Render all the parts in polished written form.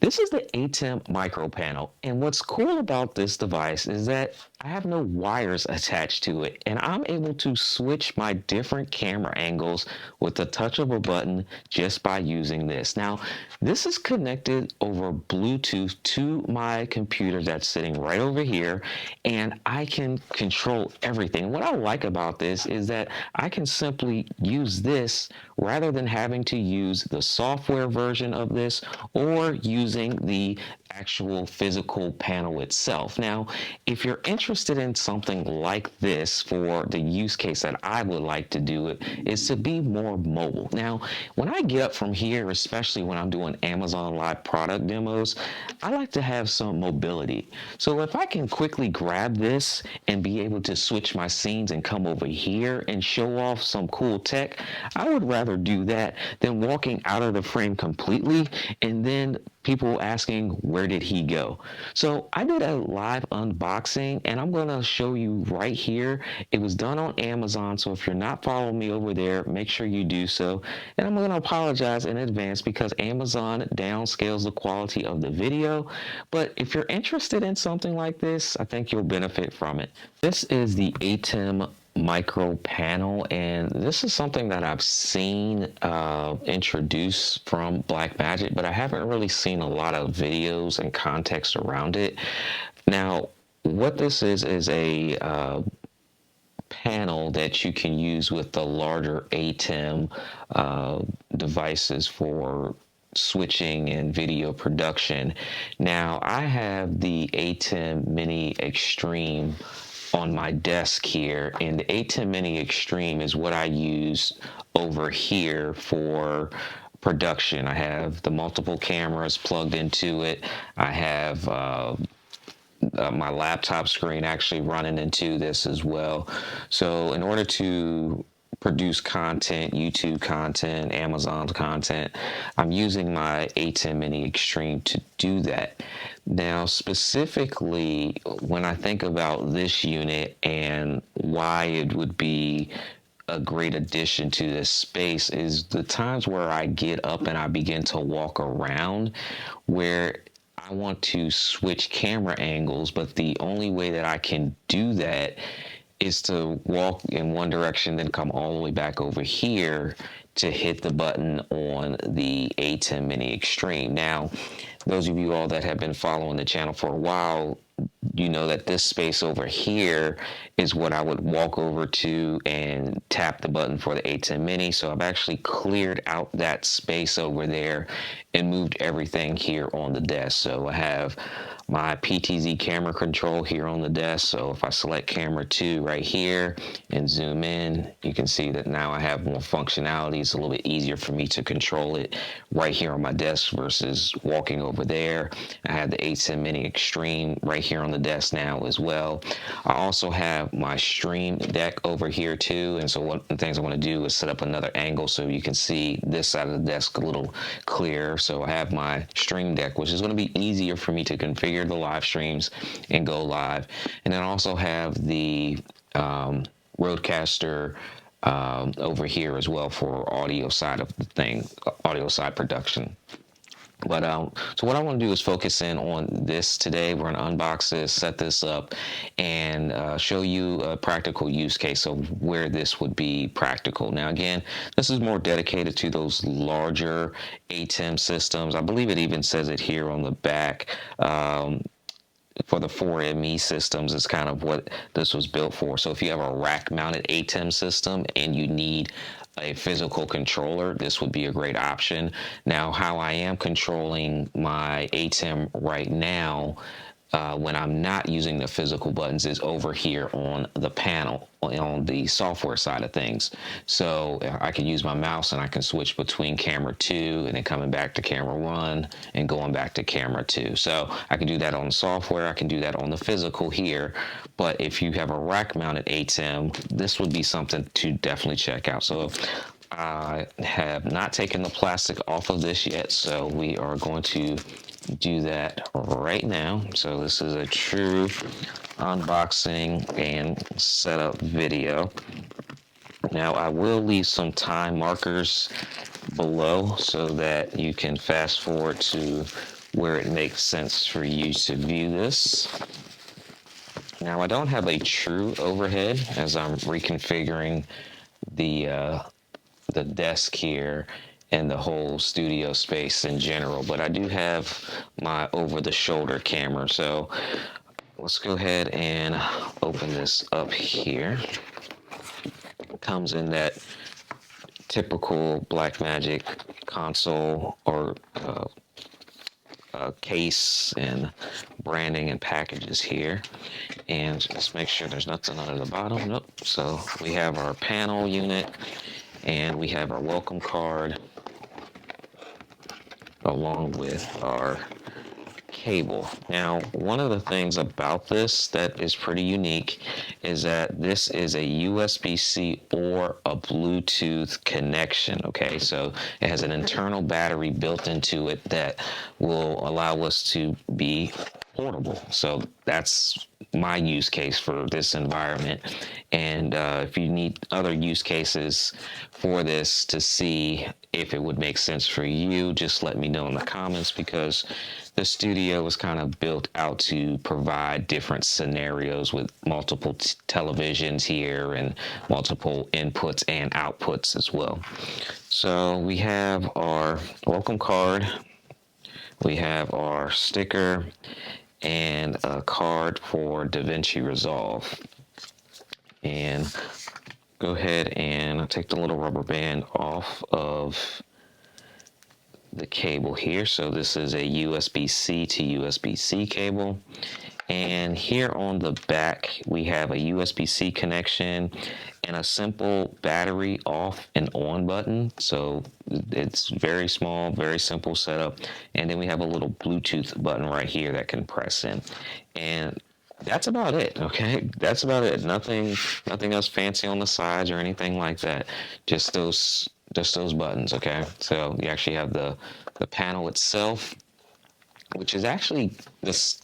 This is the ATEM Micro Panel, and what's cool about this device is that I have no wires attached to it, and I'm able to switch my different camera angles with the touch of a button just by using this. Now, this is connected over Bluetooth to my computer that's sitting right over here, and I can control everything. What I like about this is that I can simply use this rather than having to use the software version of this or using the actual physical panel itself. Now, if you're interested in something like this for the use case that I would like to do it, is to be more mobile. Now, when I get up from here, especially when I'm doing Amazon Live product demos, I like to have some mobility. So if I can quickly grab this and be able to switch my scenes and come over here and show off some cool tech, I would rather do that than walking out of the frame completely and then people asking where did he go. So I did a live unboxing and I'm going to show you right here. It was done on Amazon, so if you're not following me over there, make sure you do so. And I'm going to apologize in advance because Amazon downscales the quality of the video, but if you're interested in something like this, I think you'll benefit from it. This is the ATEM Micro Panel, and this is something that I've seen introduced from Blackmagic, but I haven't really seen a lot of videos and context around it. Now, what this is a panel that you can use with the larger ATEM devices for switching and video production. Now, I have the ATEM Mini Extreme on my desk here, and the ATEM Mini Extreme is what I use over here for production. I have the multiple cameras plugged into it. I have my laptop screen actually running into this as well. So in order to produce content, YouTube content, Amazon content, I'm using my ATEM Mini Extreme to do that. Now, specifically, when I think about this unit and why it would be a great addition to this space is the times where I get up and I begin to walk around where I want to switch camera angles, but the only way that I can do that is to walk in one direction, then come all the way back over here to hit the button on the ATEM Mini Extreme. Now, those of you all that have been following the channel for a while, you know that this space over here is what I would walk over to and tap the button for the ATEM Mini. So I've actually cleared out that space over there and moved everything here on the desk. So I have my PTZ camera control here on the desk. So if I select camera 2 right here and zoom in, you can see that now I have more functionality. It's a little bit easier for me to control it right here on my desk versus walking over there. I have the ATEM Mini Extreme right here on the desk now as well. I also have my stream deck over here too. And so one of the things I want to do is set up another angle so you can see this side of the desk a little clearer. So I have my stream deck, which is going to be easier for me to configure the live streams and go live. And then I also have the Rodecaster over here as well for audio side of the thing, audio side production. But so what I want to do is focus in on this today. We're going to unbox this, set this up, and show you a practical use case of where this would be practical. Now, again, this is more dedicated to those larger ATEM systems. I believe it even says it here on the back. For the 4ME systems is kind of what this was built for. So if you have a rack-mounted ATEM system and you need a physical controller, this would be a great option. Now, how I am controlling my ATEM right now when I'm not using the physical buttons is over here on the panel on the software side of things. So I can use my mouse and I can switch between camera 2 and then coming back to camera 1 and going back to camera 2. So I can do that on software. I can do that on the physical here. But if you have a rack mounted ATEM, this would be something to definitely check out. So I have not taken the plastic off of this yet, so we are going to do that right now. So this is a true unboxing and setup video. Now I will leave some time markers below so that you can fast forward to where it makes sense for you to view this. Now, I don't have a true overhead as I'm reconfiguring the desk here and the whole studio space in general, but I do have my over-the-shoulder camera. So let's go ahead and open this up here. It comes in that typical Blackmagic console or case and branding and packages here. And just make sure there's nothing under the bottom. Nope. So we have our panel unit and we have our welcome card along with our cable. Now, one of the things about this that is pretty unique is that this is a USB-C or a Bluetooth connection, okay? So it has an internal battery built into it that will allow us to be portable. So that's my use case for this environment. And if you need other use cases for this to see if it would make sense for you, just let me know in the comments, because the studio was kind of built out to provide different scenarios with multiple televisions here and multiple inputs and outputs as well. So we have our welcome card, we have our sticker, and a card for DaVinci Resolve. And go ahead and take the little rubber band off of the cable here. So this is a USB-C to USB-C cable. And here on the back, we have a USB-C connection and a simple battery off and on button. So it's very small, very simple setup. And then we have a little Bluetooth button right here that can press in. And that's about it, okay? That's about it. Nothing else fancy on the sides or anything like that. Just those buttons, okay? So you actually have the panel itself, which is actually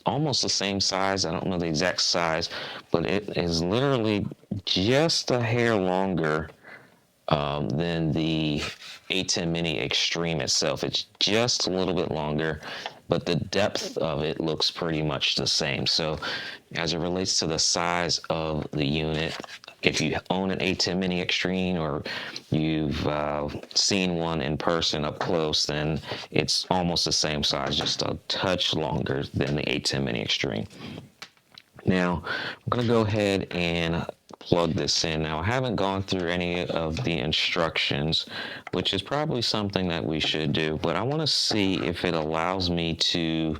almost the same size. I don't know the exact size, but it is literally just a hair longer than the ATEM Mini Extreme itself. It's just a little bit longer, but the depth of it looks pretty much the same. So as it relates to the size of the unit, if you own an ATEM Mini Extreme or you've seen one in person up close, then it's almost the same size, just a touch longer than the ATEM Mini Extreme. Now, I'm going to go ahead and plug this in. Now, I haven't gone through any of the instructions, which is probably something that we should do, but I want to see if it allows me to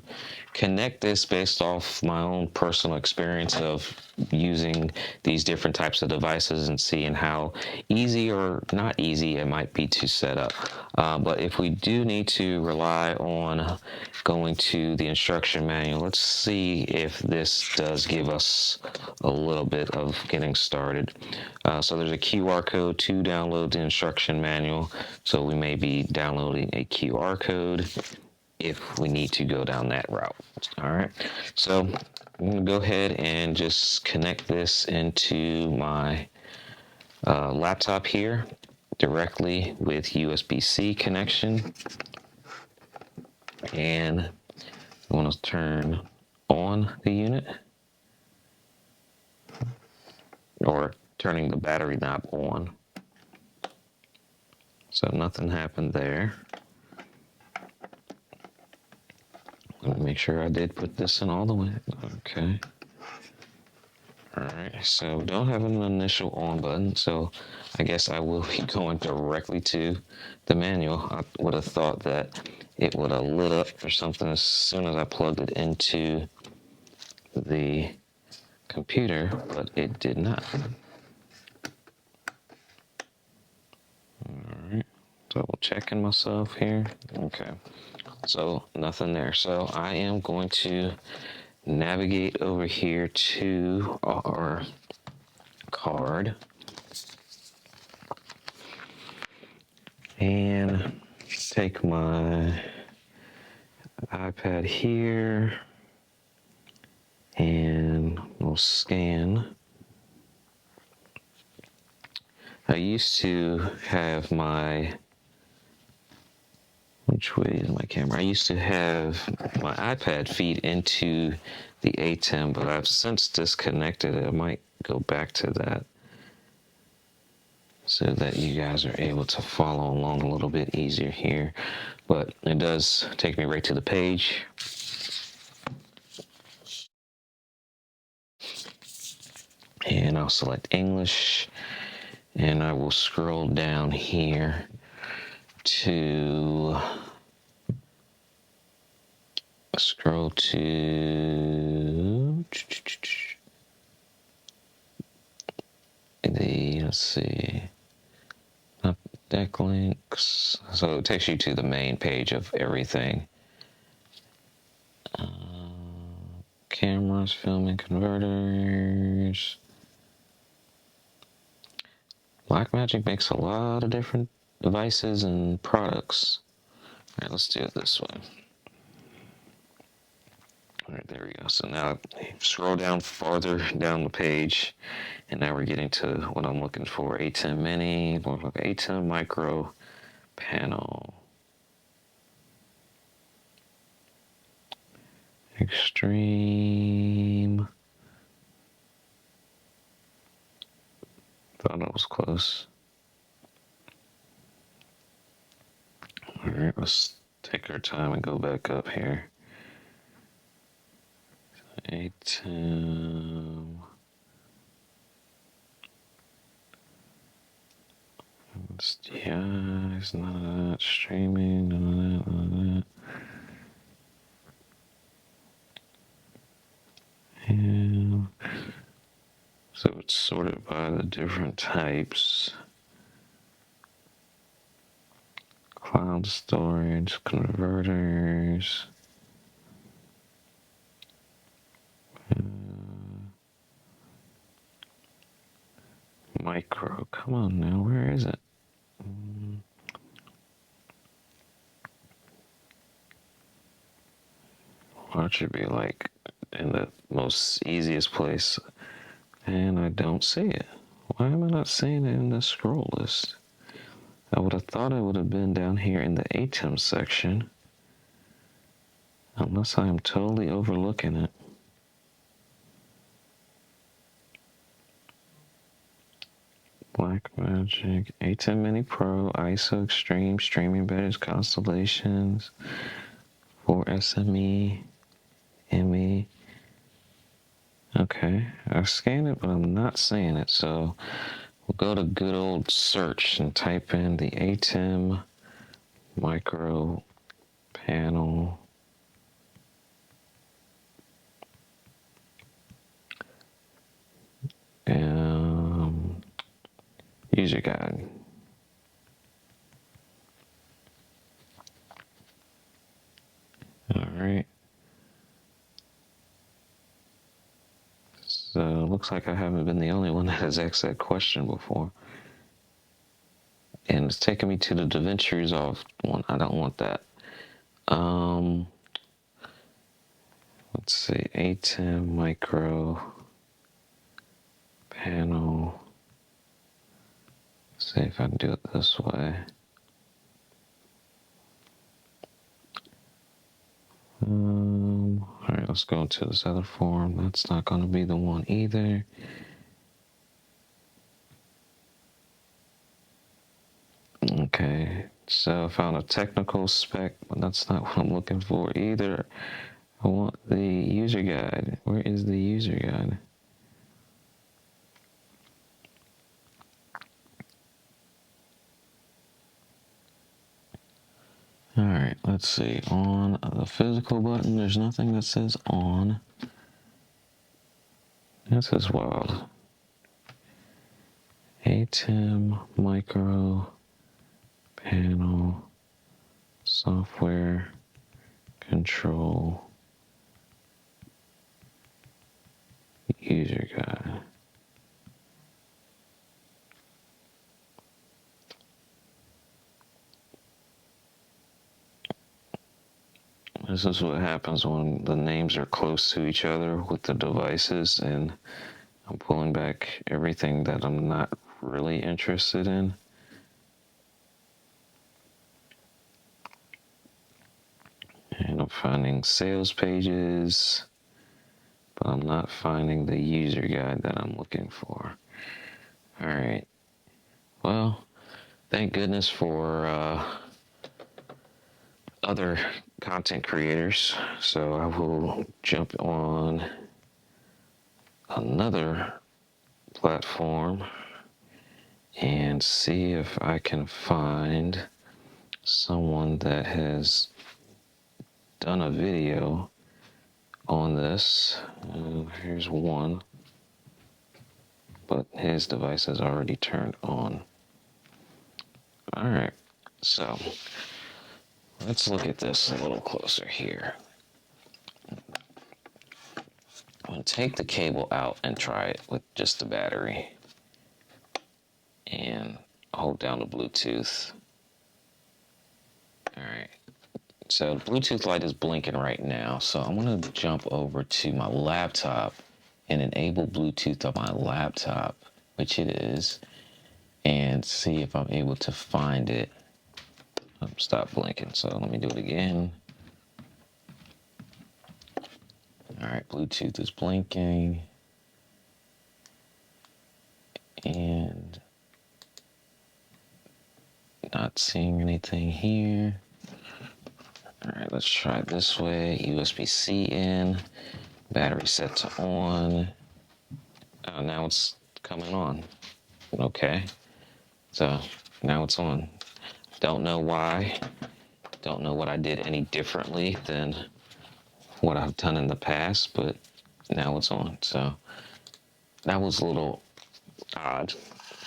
connect this based off my own personal experience of using these different types of devices and seeing how easy or not easy it might be to set up. But if we do need to rely on going to the instruction manual, let's see if this does give us a little bit of getting started. So there's a QR code to download the instruction manual. So we may be downloading a QR code if we need to go down that route. All right, so I'm gonna go ahead and just connect this into my laptop here directly with USB-C connection. And I want to turn on the unit, or turning the battery knob on. So nothing happened there. Let me make sure I did put this in all the way. Okay. All right, so don't have an initial on button, so I guess I will be going directly to the manual. I would have thought that it would have lit up or something as soon as I plugged it into the computer, but it did not. All right, double checking myself here. Okay. So nothing there. So I am going to navigate over here to our card and take my iPad here and we'll scan. I used to have my Which way is my camera? I used to have my iPad feed into the ATEM, but I've since disconnected it. I might go back to that so that you guys are able to follow along a little bit easier here. But it does take me right to the page. And I'll select English, and I will scroll down here to let's see, not deck links. So it takes you to the main page of everything. Cameras, filming, converters. Blackmagic makes a lot of different devices and products. All right, let's do it this way. All right, there we go. So now scroll down farther down the page, and now we're getting to what I'm looking for. ATEM Mini, ATEM Micro Panel. Extreme. Thought it was close. All right, let's take our time and go back up here. ATEM. Yeah, it's none of that. Streaming, none of that. And so it's sorted by the different types. Cloud storage, converters. Micro, come on now, where is it? Well, it should be like in the most easiest place, and I don't see it. Why am I not seeing it in the scroll list? I would have thought it would have been down here in the ATEM section, unless I am totally overlooking it. Blackmagic, ATEM Mini Pro, ISO Extreme, Streaming Embedded Constellations, for SME, ME. Okay, I scanned it, but I'm not seeing it, so we'll go to good old search and type in the ATEM Micro Panel. User guide. All right. So looks like I haven't been the only one that has asked that question before. And it's taking me to the DaVinci Resolve one. I don't want that. Let's see, ATEM Micro Panel. See if I can do it this way. All right, let's go to this other form. That's not going to be the one either. Okay, so I found a technical spec, but that's not what I'm looking for either. I want the user guide. Where is the user guide? All right, let's see. On the physical button, there's nothing that says on. This is wild. ATEM Micro Panel Software Control User Guide. This is what happens when the names are close to each other with the devices, and I'm pulling back everything that I'm not really interested in. finding sales pages, but I'm not finding the user guide that I'm looking for. All right. Well, thank goodness for other content creators. So I will jump on another platform and see if I can find someone that has done a video on this. Here's one, but his device is already turned on. All right, so let's look at this a little closer here. I'm going to take the cable out and try it with just the battery and hold down the Bluetooth. All right, so the Bluetooth light is blinking right now, so I'm going to jump over to my laptop and enable Bluetooth on my laptop, which it is, and see if I'm able to find it. Stop blinking, so let me do it again. All right, Bluetooth is blinking, and not seeing anything here. All right, let's try it this way. USB-C in, battery set to on. Oh, now it's coming on. Okay, so now it's on. Don't know why. Don't know what I did any differently than what I've done in the past, but now it's on. So that was a little odd.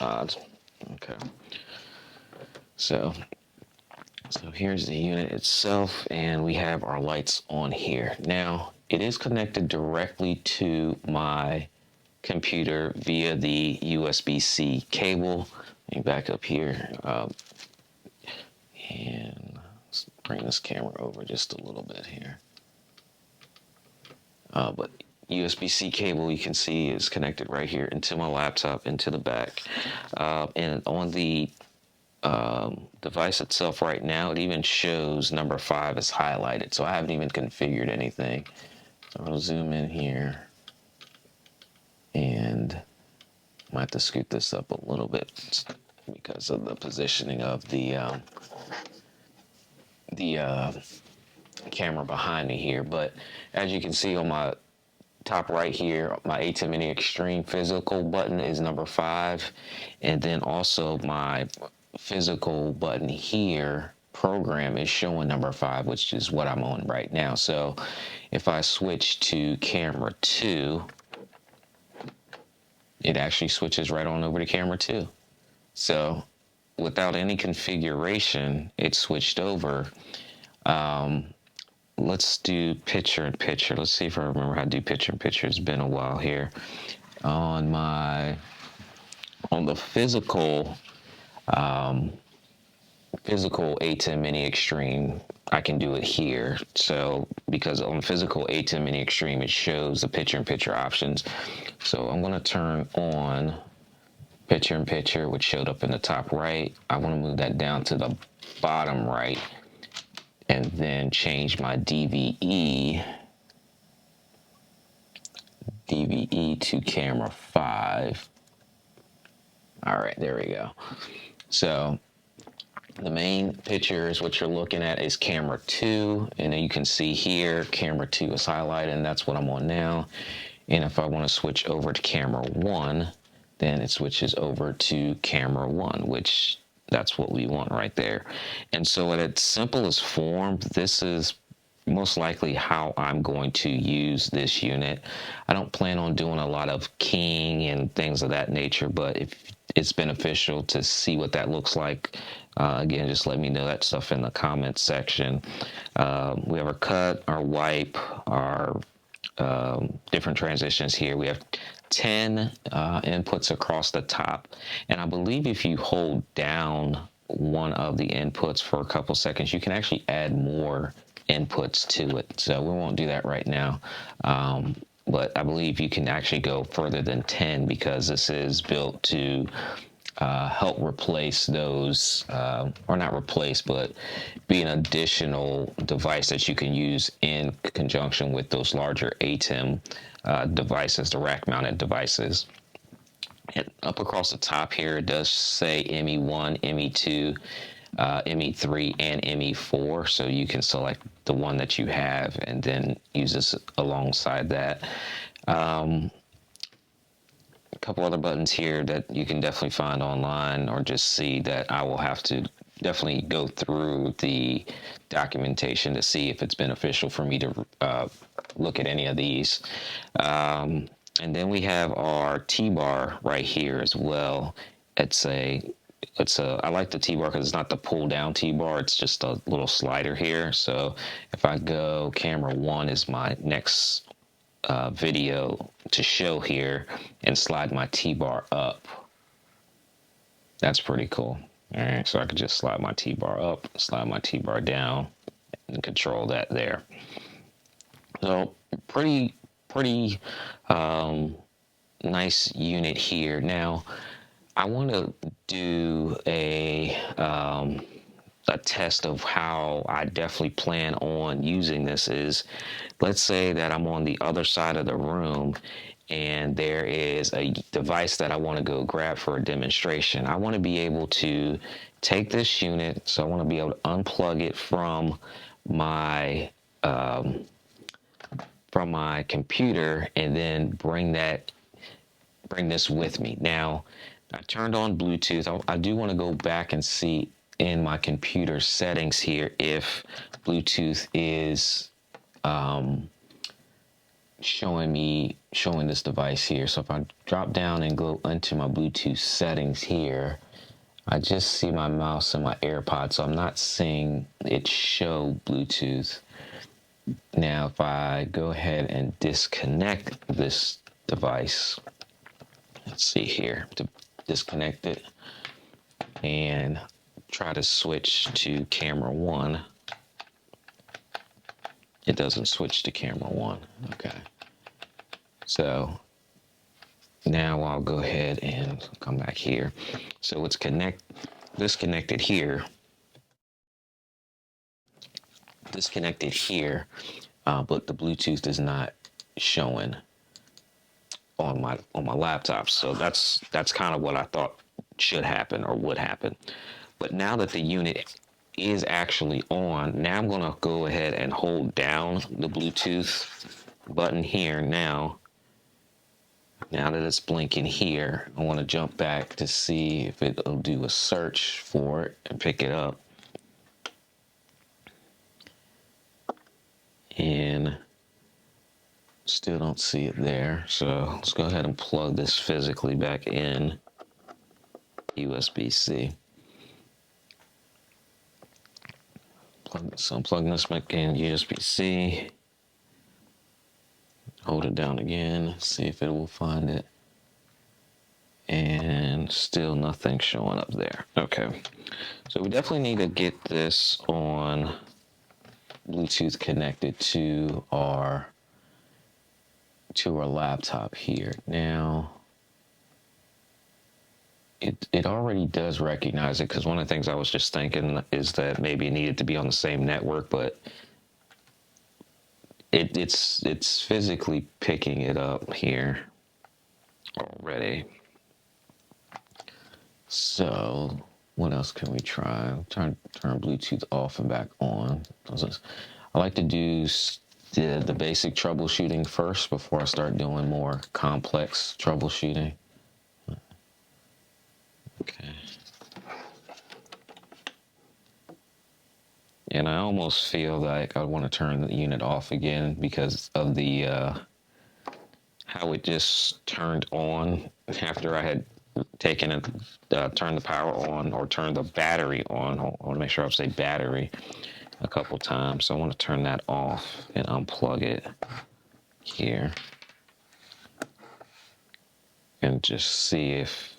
Okay. So here's the unit itself, and we have our lights on here. Now, it is connected directly to my computer via the USB-C cable. Let me back up here. And let's bring this camera over just a little bit here. But USB-C cable, you can see, is connected right here into my laptop, into the back. And on the device itself right now, it even shows number 5 is highlighted, so I haven't even configured anything. So I'm going to zoom in here, and I might have to scoot this up a little bit because of the positioning of the camera behind me here. But as you can see on my top right here, my ATEM Mini Extreme physical button is number 5, and then also my physical button here program is showing number 5, which is what I'm on right now. So if I switch to camera 2, it actually switches right on over to camera 2. So without any configuration, it switched over. Let's do picture in picture. Let's see if I remember how to do picture in picture. It's been a while here. On the physical ATEM Mini Extreme, I can do it here. So because on physical ATEM Mini Extreme, it shows the picture in picture options. So I'm going to turn on picture in picture, which showed up in the top right. I want to move that down to the bottom right, and then change my DVE to camera 5. All right, there we go. So the main picture is what you're looking at is camera 2, and then you can see here camera 2 is highlighted, and that's what I'm on now. And if I want to switch over to camera 1, then it switches over to camera 1, which that's what we want right there. And so at its simplest form, this is most likely how I'm going to use this unit. I don't plan on doing a lot of keying and things of that nature, but if it's beneficial to see what that looks like, again, just let me know that stuff in the comments section. We have our cut, our wipe, our different transitions here. We have 10 inputs across the top, and I believe if you hold down one of the inputs for a couple seconds, you can actually add more inputs to it. So we won't do that right now, but I believe you can actually go further than 10 because this is built to help replace those, or not replace, but be an additional device that you can use in conjunction with those larger ATEM devices, the rack-mounted devices. And up across the top here, it does say ME1, ME2, ME3, and ME4. So you can select the one that you have and then use this alongside that. A couple other buttons here that you can definitely find online or just see that I will have to definitely go through the documentation to see if it's beneficial for me to look at any of these. And then we have our T-bar right here as well. I like the T-bar because it's not the pull down T-bar, it's just a little slider here. So if I go camera 1 is my next video to show here and slide my T-bar up. That's pretty cool. All right, so I could just slide my T-bar up, slide my T-bar down, and control that there. So pretty nice unit here. Now I want to do a test of how I definitely plan on using this. Is, let's say that I'm on the other side of the room and there is a device that I want to go grab for a demonstration. I want to be able to take this unit, so I want to be able to unplug it from my computer and then bring this with me. Now, I turned on Bluetooth. I do want to go back and see in my computer settings here if Bluetooth is showing this device here. So if I drop down and go into my Bluetooth settings here, I just see my mouse and my AirPods, so I'm not seeing it show Bluetooth. Now, if I go ahead and disconnect this device, let's see here, to disconnect it and try to switch to camera 1, it doesn't switch to camera 1. Okay. So now I'll go ahead and come back here. So it's disconnected here, but the Bluetooth is not showing on my laptop. So that's kind of what I thought should happen or would happen. But now that the unit is actually on, now I'm going to go ahead and hold down the Bluetooth button here. Now that it's blinking here, I want to jump back to see if it'll do a search for it and pick it up. And still don't see it there. So let's go ahead and plug this physically back in USB-C. So I'm plugging this back in USB-C. Hold it down again, see if it will find it. And still nothing showing up there. Okay, so we definitely need to get this on Bluetooth connected to our laptop here. Now, it already does recognize it, because one of the things I was just thinking is that maybe it needed to be on the same network, but it's physically picking it up here already. So what else can we try? Turn Bluetooth off and back on. I like to do the basic troubleshooting first before I start doing more complex troubleshooting. Okay. And I almost feel like I want to turn the unit off again because of the how it just turned on after I had taken it, turned the power on or turned the battery on. I want to make sure I say battery a couple times. So I want to turn that off and unplug it here and just see if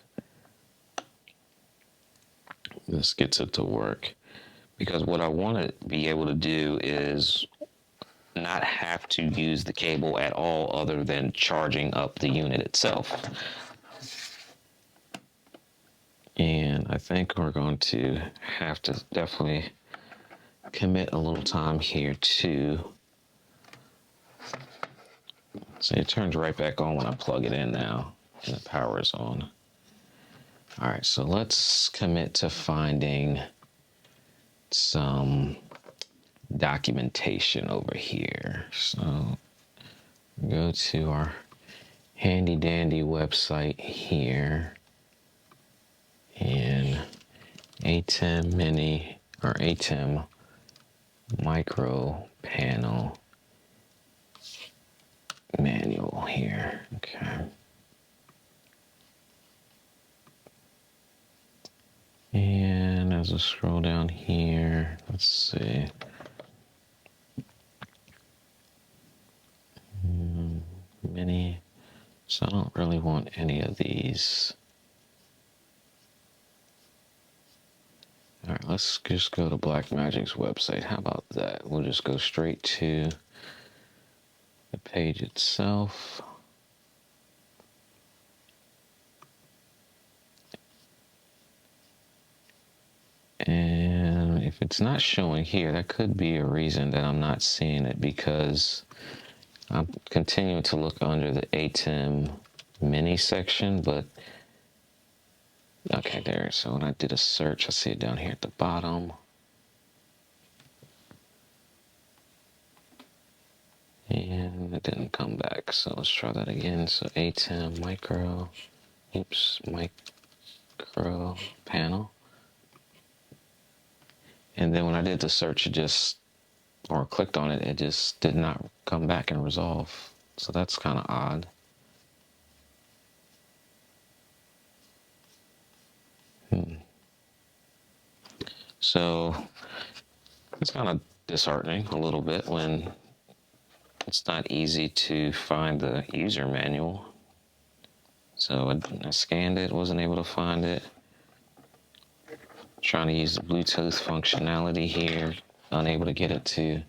this gets it to work. Because what I want to be able to do is not have to use the cable at all other than charging up the unit itself. And I think we're going to have to definitely commit a little time here too. So it turns right back on when I plug it in now, and the power is on. All right, so let's commit to finding some documentation over here. So go to our handy dandy website here, and ATEM Mini or ATEM Micro Panel manual here. Okay. And as I scroll down here, let's see. Mini. So I don't really want any of these. All right, let's just go to Blackmagic's website. How about that? We'll just go straight to the page itself. And if it's not showing here, that could be a reason that I'm not seeing it, because I'm continuing to look under the ATEM Mini section, but okay, there. So when I did a search, I see it down here at the bottom. And it didn't come back, so let's try that again. So ATEM Micro Panel. And then when I did the search, or clicked on it, it just did not come back and resolve. So that's kind of odd. So it's kind of disheartening a little bit when it's not easy to find the user manual. So I scanned it, wasn't able to find it. Trying to use the Bluetooth functionality here, unable to get it to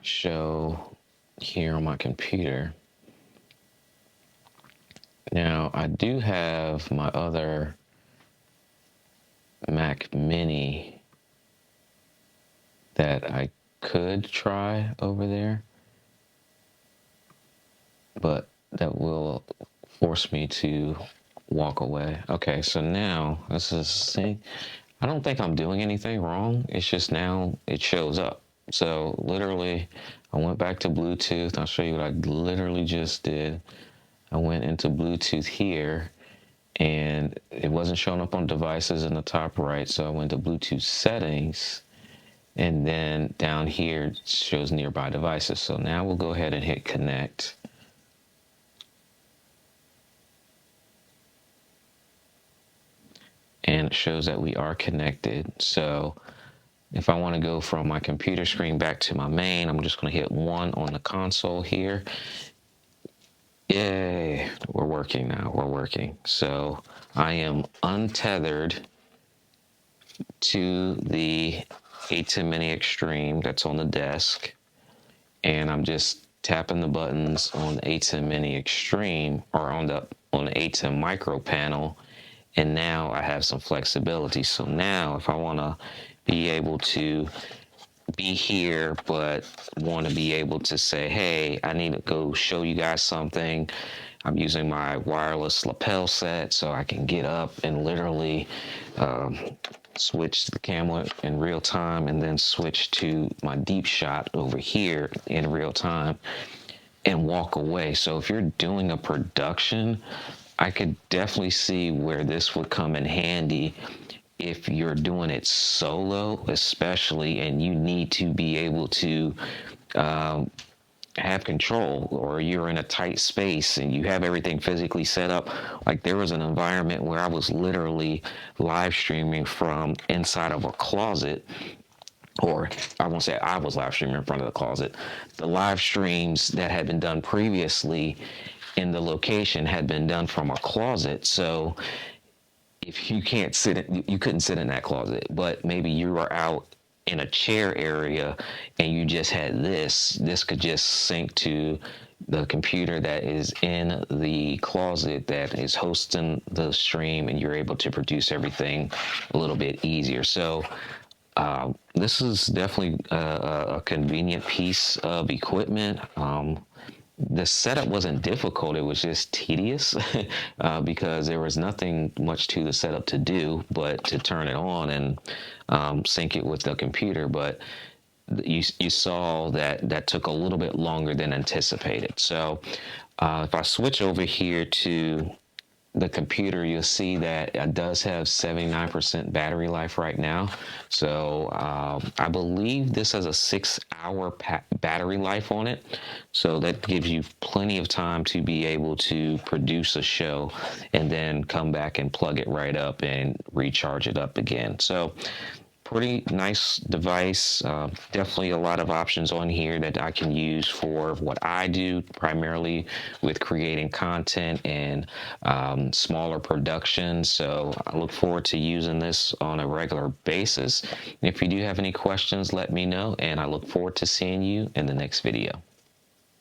show here on my computer. Now, I do have my other Mac Mini that I could try over there, but that will force me to walk away. Okay, so now see, I don't think I'm doing anything wrong. It's just now it shows up. So literally, I went back to Bluetooth. I'll show you what I literally just did. I went into Bluetooth here, and it wasn't showing up on devices in the top right. So I went to Bluetooth settings, and then down here it shows nearby devices. So now we'll go ahead and hit connect. And it shows that we are connected. So if I want to go from my computer screen back to my main, I'm just going to hit 1 on the console here. Yay, we're working now, we're working. So I am untethered to the ATEM Mini Extreme that's on the desk, and I'm just tapping the buttons on the ATEM Mini Extreme, or on the ATEM Micro Panel, and now I have some flexibility. So now if I want to be able to be here, but want to be able to say, hey, I need to go show you guys something. I'm using my wireless lapel set so I can get up and literally switch the camera in real time, and then switch to my deep shot over here in real time and walk away. So if you're doing a production, I could definitely see where this would come in handy if you're doing it solo, especially, and you need to be able to have control, or you're in a tight space and you have everything physically set up. Like, there was an environment where I was literally live streaming from inside of a closet, or I won't say I was live streaming in front of the closet. The live streams that had been done previously in the location had been done from a closet. So if you can't you couldn't sit in that closet, but maybe you were out in a chair area and you just had this could just sync to the computer that is in the closet that is hosting the stream, and you're able to produce everything a little bit easier. So this is definitely a convenient piece of equipment. The setup wasn't difficult, it was just tedious because there was nothing much to the setup to do but to turn it on and sync it with the computer. But you saw that that took a little bit longer than anticipated. So if I switch over here to the computer, you'll see that it does have 79% battery life right now. So I believe this has a 6-hour battery life on it. So that gives you plenty of time to be able to produce a show and then come back and plug it right up and recharge it up again. So pretty nice device. Definitely a lot of options on here that I can use for what I do, primarily with creating content and smaller productions. So I look forward to using this on a regular basis. If you do have any questions, let me know, and I look forward to seeing you in the next video.